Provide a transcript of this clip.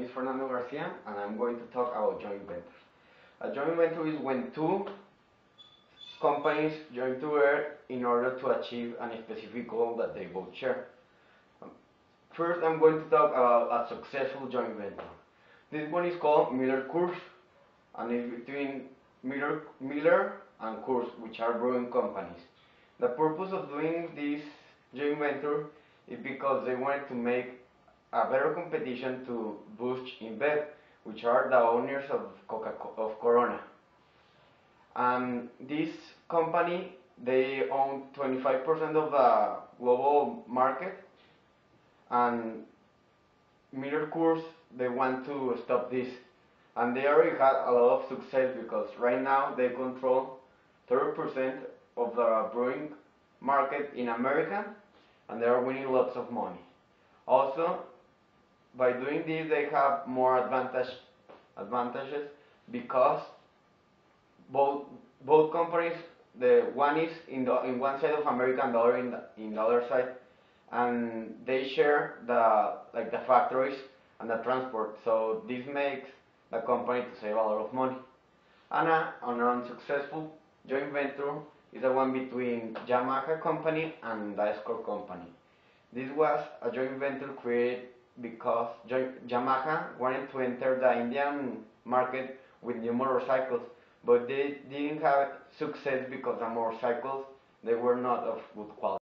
is Fernando Garcia, and I'm going to talk about joint ventures. A joint venture is when two companies join together in order to achieve a specific goal that they both share. First, I'm going to talk about a successful joint venture. This one is called Miller-Coors, and it's between Miller and Coors, which are brewing companies. The purpose of doing this joint venture is because they wanted to make a better competition to Busch InBev, which are the owners of Corona. And this company, they own 25% of the global market, and Miller-Coors, they want to stop this. And they already had a lot of success because right now they control 30% of the brewing market in America, and they are winning lots of money. Also, by doing this, they have more advantages because both companies, the one is in one side of America and the other in the other side, and they share the factories and the transport. So this makes the company to save a lot of money. And an unsuccessful joint venture is the one between Yamaha company and the Escort company. This was a joint venture created because Yamaha wanted to enter the Indian market with new motorcycles, but they didn't have success because the motorcycles, they were not of good quality.